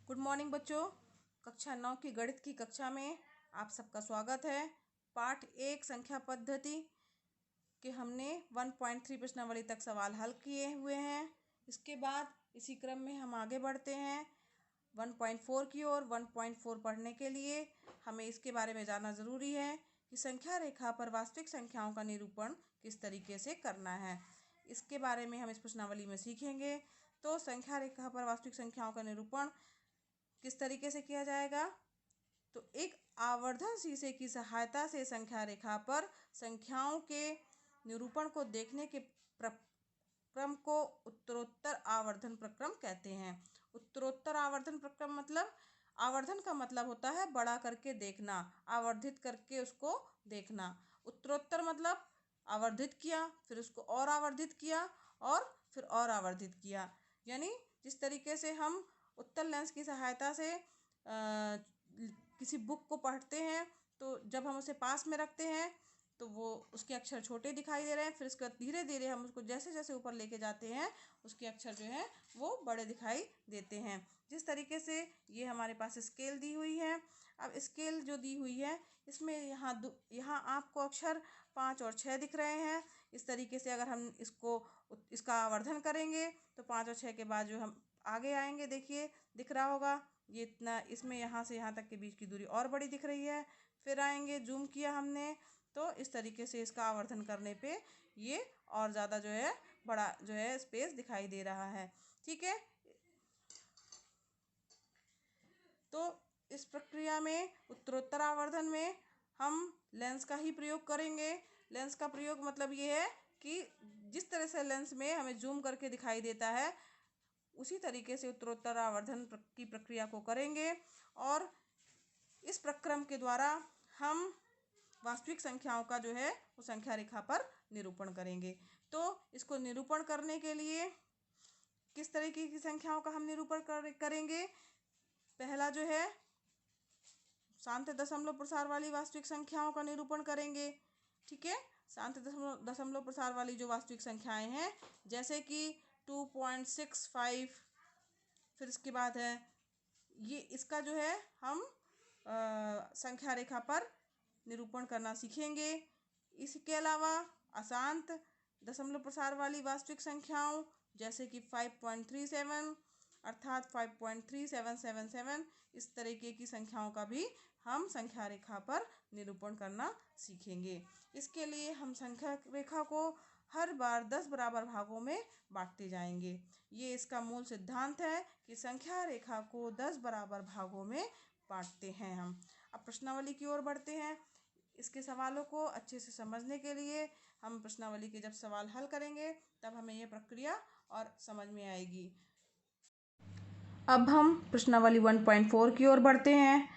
Good morning बच्चों। कक्षा 9 की गणित की कक्षा में आप सबका स्वागत है। पाठ 1 संख्या पद्धति के हमने 1.3 प्रश्नावली तक सवाल हल किए हुए हैं। इसके बाद इसी क्रम में हम आगे बढ़ते हैं 1.4 की ओर। 1.4 पढ़ने के लिए हमें इसके बारे में जानना ज़रूरी है कि संख्या रेखा पर वास्तविक संख्याओं का निरूपण किस तरीके से करना है। इसके बारे में हम इस प्रश्नावली में सीखेंगे। तो संख्या रेखा पर वास्तविक संख्याओं का निरूपण किस तरीके से किया जाएगा। तो एक आवर्धन शीशे की सहायता से संख्या रेखा पर संख्याओं के निरूपण को देखने के प्रक्रम को उत्तरोत्तर आवर्धन प्रक्रम कहते हैं। उत्तरोत्तर आवर्धन प्रक्रम मतलब आवर्धन का मतलब होता है बड़ा करके देखना, आवर्धित करके उसको देखना। उत्तरोत्तर मतलब आवर्धित किया, फिर उसको और आवर्धित किया और फिर और आवर्धित किया। यानी जिस तरीके से हम उत्तल लेंस की सहायता से किसी बुक को पढ़ते हैं, तो जब हम उसे पास में रखते हैं तो वो उसके अक्षर छोटे दिखाई दे रहे हैं, फिर उसके बाद धीरे धीरे हम उसको जैसे जैसे ऊपर लेके जाते हैं उसके अक्षर जो है वो बड़े दिखाई देते हैं। जिस तरीके से ये हमारे पास स्केल दी हुई है। अब स्केल जो दी हुई है इसमें यहाँ आपको अक्षर 5 और 6 दिख रहे हैं। इस तरीके से अगर हम इसका आवर्धन करेंगे तो 5 और 6 के बाद जो हम आगे आएंगे, देखिए दिख रहा होगा ये इतना, इसमें यहाँ से यहाँ तक के बीच की दूरी और बड़ी दिख रही है। फिर आएंगे, जूम किया हमने तो इस तरीके से इसका आवर्धन करने पे ये और ज़्यादा जो है बड़ा जो है स्पेस दिखाई दे रहा है। ठीक है, तो इस प्रक्रिया में उत्तरोत्तर आवर्धन में हम लेंस का ही प्रयोग करेंगे। लेंस का प्रयोग मतलब ये है कि जिस तरह से लेंस में हमें जूम करके दिखाई देता है उसी तरीके से उत्तरोत्तर आवर्धन की प्रक्रिया को करेंगे और इस प्रक्रम के द्वारा हम वास्तविक संख्याओं का जो है वो संख्या रेखा पर निरूपण करेंगे। तो इसको निरूपण करने के लिए किस तरीके की संख्याओं का हम निरूपण करेंगे। पहला जो है शांत दशमलव प्रसार वाली वास्तविक संख्याओं का निरूपण करेंगे। ठीक है, शांत दशमलव प्रसार वाली जो वास्तविक संख्याएं हैं जैसे कि 2.65, फिर इसके बाद है ये, इसका जो है हम संख्या रेखा पर निरूपण करना सीखेंगे। इसके अलावा अशांत दशमलव प्रसार वाली वास्तविक संख्याओं जैसे कि 5.37 अर्थात 5.3777, इस तरीके की संख्याओं का भी हम संख्या रेखा पर निरूपण करना सीखेंगे। इसके लिए हम संख्या रेखा को हर बार 10 बराबर भागों में बांटते जाएंगे। ये इसका मूल सिद्धांत है कि संख्या रेखा को 10 बराबर भागों में बांटते हैं हम। अब प्रश्नावली की ओर बढ़ते हैं। इसके सवालों को अच्छे से समझने के लिए हम प्रश्नावली के जब सवाल हल करेंगे तब हमें यह प्रक्रिया और समझ में आएगी। अब हम प्रश्नावली 1.4 की ओर बढ़ते हैं।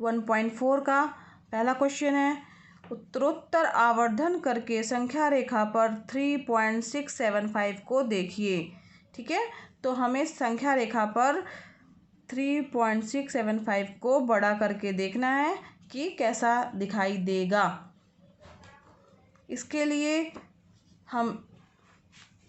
1.4 का पहला क्वेश्चन है, उत्तरोत्तर आवर्धन करके संख्या रेखा पर 3.675 को देखिए। ठीक है, तो हमें संख्या रेखा पर 3.675 को बड़ा करके देखना है कि कैसा दिखाई देगा। इसके लिए हम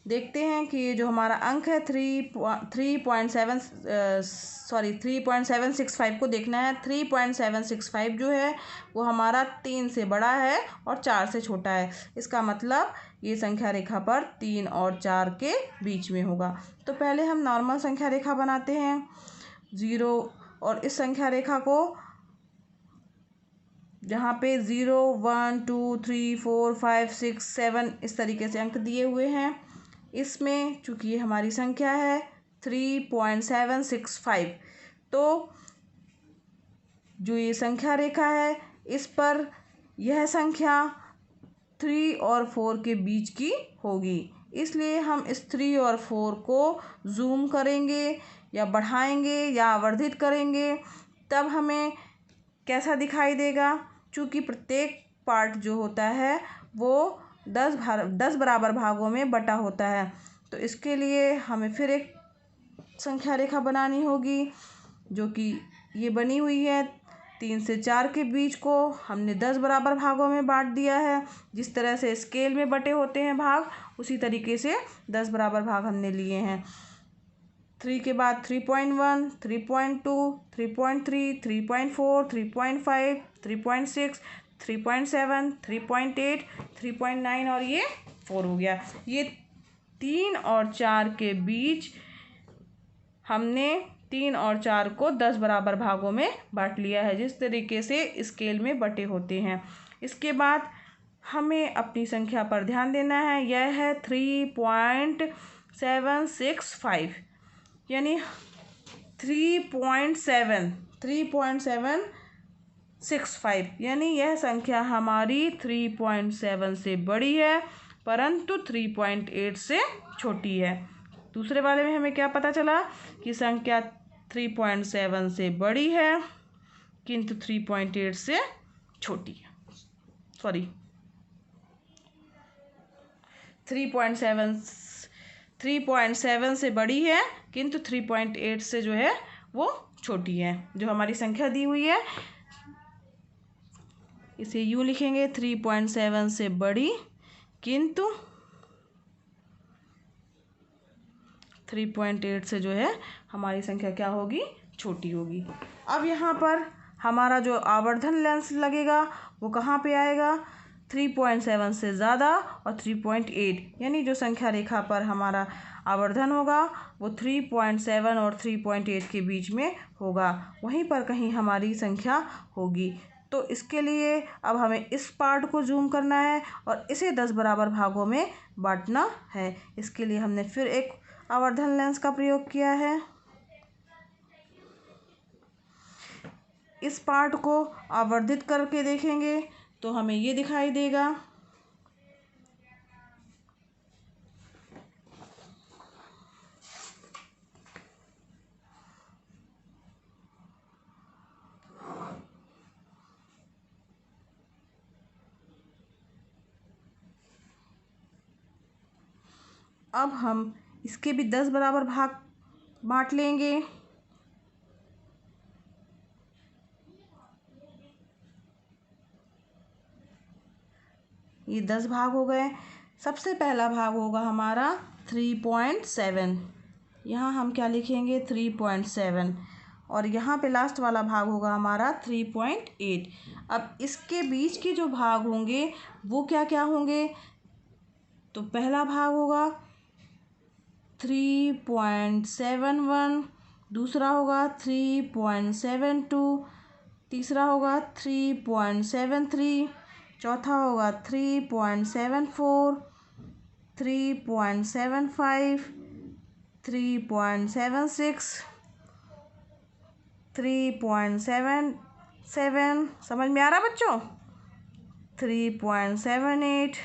देखते हैं कि ये जो हमारा अंक है 3.765 को देखना है। 3.765 जो है वो हमारा 3 से बड़ा है और 4 से छोटा है। इसका मतलब ये संख्या रेखा पर 3 और 4 के बीच में होगा। तो पहले हम नॉर्मल संख्या रेखा बनाते हैं 0, और इस संख्या रेखा को जहाँ पे 0, 1, 2, 3, 4, 5, 6, 7 इस तरीके से अंक दिए हुए हैं, इसमें चूँकि ये हमारी संख्या है 3.765, तो जो ये संख्या रेखा है इस पर यह संख्या 3 और 4 के बीच की होगी। इसलिए हम इस 3 और 4 को जूम करेंगे या बढ़ाएंगे या आवर्धित करेंगे, तब हमें कैसा दिखाई देगा। चूँकि प्रत्येक पार्ट जो होता है वो 10 बराबर भागों में बटा होता है, तो इसके लिए हमें फिर एक संख्या रेखा बनानी होगी जो कि ये बनी हुई है। 3 से 4 के बीच को हमने 10 बराबर भागों में बांट दिया है। जिस तरह से स्केल में बटे होते हैं भाग, उसी तरीके से 10 बराबर भाग हमने लिए हैं। 3 के बाद 3.1, 3.2, 3.3, 3.4, 3.5, 3.6, 3.7, 3.8, 3.9 और ये 4 हो गया। ये 3 और 4 के बीच हमने 3 और 4 को 10 बराबर भागों में बांट लिया है, जिस तरीके से स्केल में बटे होते हैं। इसके बाद हमें अपनी संख्या पर ध्यान देना है। यह है 3.765, यानी 3.765, यानी यह संख्या हमारी 3.7 से बड़ी है परंतु 3.8 से छोटी है। दूसरे वाले में हमें क्या पता चला कि संख्या 3.7 से बड़ी है किंतु 3.8 से छोटी है। 3.7 से बड़ी है किंतु 3.8 से जो है वो छोटी है। जो हमारी संख्या दी हुई है इसे यूँ लिखेंगे, 3.7 से बड़ी किंतु 3.8 से जो है हमारी संख्या क्या होगी, छोटी होगी। अब यहाँ पर हमारा जो आवर्धन लेंस लगेगा वो कहाँ पे आएगा, 3.7 से ज़्यादा और 3.8, यानी जो संख्या रेखा पर हमारा आवर्धन होगा वो 3.7 और 3.8 के बीच में होगा, वहीं पर कहीं हमारी संख्या होगी। तो इसके लिए अब हमें इस पार्ट को जूम करना है और इसे 10 बराबर भागों में बांटना है। इसके लिए हमने फिर एक आवर्धन लेंस का प्रयोग किया है। इस पार्ट को आवर्धित करके देखेंगे तो हमें ये दिखाई देगा। अब हम इसके भी 10 बराबर भाग बांट लेंगे। ये 10 भाग हो गए। सबसे पहला भाग होगा हमारा 3.7, यहाँ हम क्या लिखेंगे, 3.7, और यहाँ पे लास्ट वाला भाग होगा हमारा 3.8। अब इसके बीच के जो भाग होंगे वो क्या क्या होंगे, तो पहला भाग होगा 3.71, दूसरा होगा 3.72, तीसरा होगा 3.73, चौथा होगा 3.74, 3.75, 3.76, 3.77, समझ में आ रहा बच्चों, 3.78,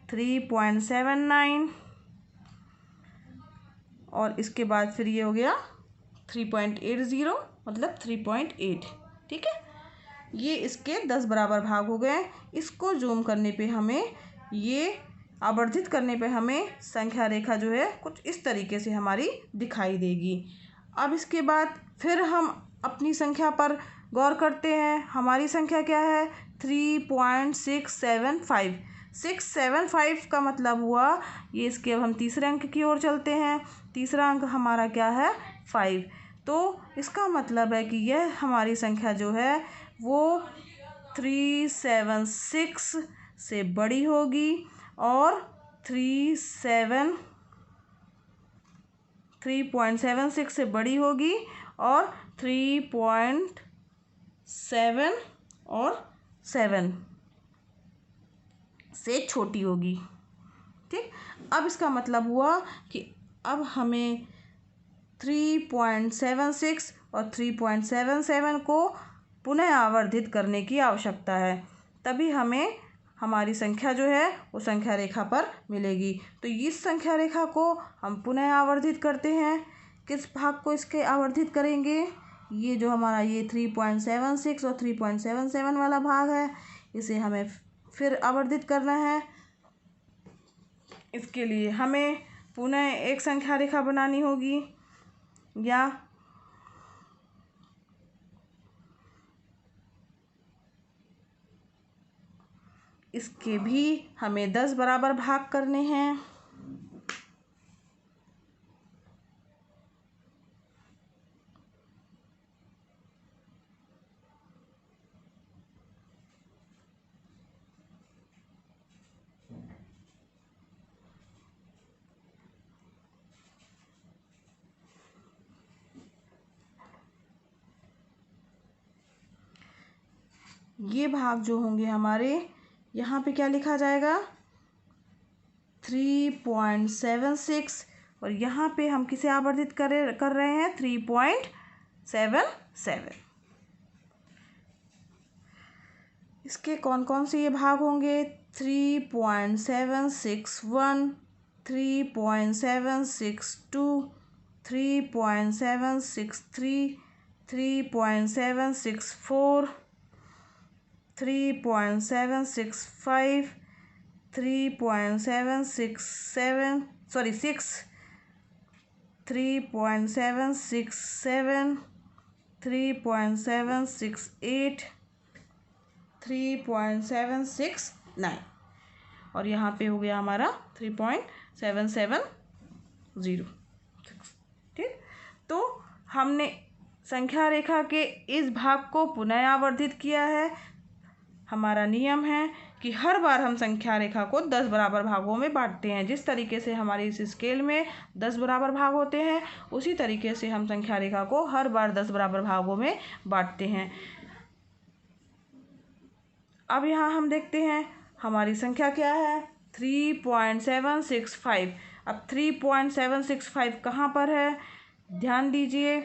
3.79 और इसके बाद फिर ये हो गया 3.80, मतलब 3.8। ठीक है, ये इसके 10 बराबर भाग हो गए। इसको जूम करने पे हमें, ये आवर्धित करने पे हमें संख्या रेखा जो है कुछ इस तरीके से हमारी दिखाई देगी। अब इसके बाद फिर हम अपनी संख्या पर गौर करते हैं। हमारी संख्या क्या है, 3.675। 675 का मतलब हुआ ये, इसके अब हम तीसरे अंक की ओर चलते हैं। तीसरा अंक हमारा क्या है, 5। तो इसका मतलब है कि यह हमारी संख्या जो है वो 3.76 से बड़ी होगी और 3.76 से बड़ी होगी और 3.7 और 7 से छोटी होगी। ठीक, अब इसका मतलब हुआ कि अब हमें 3.76 और 3.77 को पुनः आवर्धित करने की आवश्यकता है, तभी हमें हमारी संख्या जो है वो संख्या रेखा पर मिलेगी। तो इस संख्या रेखा को हम पुनः आवर्धित करते हैं। किस भाग को इसके आवर्धित करेंगे, ये जो हमारा ये 3.76 और 3.77 वाला भाग है, इसे हमें फिर आवर्धित करना है। इसके लिए हमें पुनः एक संख्या रेखा बनानी होगी, या इसके भी हमें 10 बराबर भाग करने हैं। ये भाग जो होंगे हमारे, यहाँ पे क्या लिखा जाएगा 3.76, और यहाँ पे हम किसे आवर्धित कर रहे हैं 3.77। इसके कौन कौन से ये भाग होंगे 3.761, 3.762, 3.763, 3.764, 3.765, 3.767, 3.767, 3.768, 3.769, और यहाँ पे हो गया हमारा 3.770। ठीक, तो हमने संख्या रेखा के इस भाग को पुनः आवर्धित किया है। हमारा नियम है कि हर बार हम संख्या रेखा को 10 बराबर भागों में बांटते हैं। जिस तरीके से हमारे इस स्केल में 10 बराबर भाग होते हैं, उसी तरीके से हम संख्या रेखा को हर बार 10 बराबर भागों में बांटते हैं। अब यहाँ हम देखते हैं हमारी संख्या क्या है 3.765। अब 3.765 कहाँ पर है, ध्यान दीजिए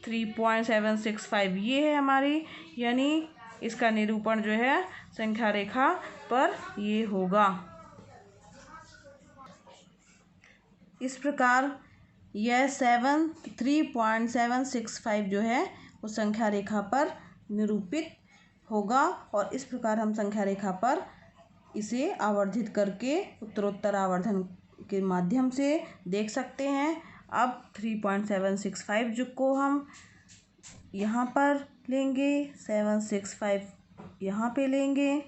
3.765 ये है हमारी, यानी इसका निरूपण जो है संख्या रेखा पर ये होगा। इस प्रकार यह 3.765 जो है वो संख्या रेखा पर निरूपित होगा, और इस प्रकार हम संख्या रेखा पर इसे आवर्धित करके उत्तरोत्तर आवर्धन के माध्यम से देख सकते हैं। अब 3.765 जो को हम यहाँ पर लेंगे, 765 यहाँ पे लेंगे,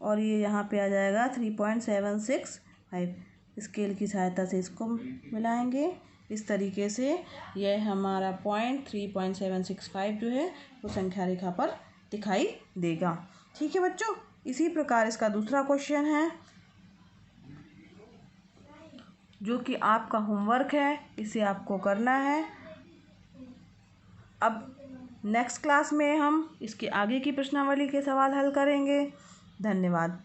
और ये यहाँ पे आ जाएगा 3.765। स्केल की सहायता से इसको मिलाएंगे। इस तरीके से यह हमारा पॉइंट 3.765 जो है वो संख्या रेखा पर दिखाई देगा। ठीक है बच्चों, इसी प्रकार इसका दूसरा क्वेश्चन है जो कि आपका होमवर्क है, इसे आपको करना है। अब नेक्स्ट क्लास में हम इसके आगे की प्रश्नावली के सवाल हल करेंगे। धन्यवाद।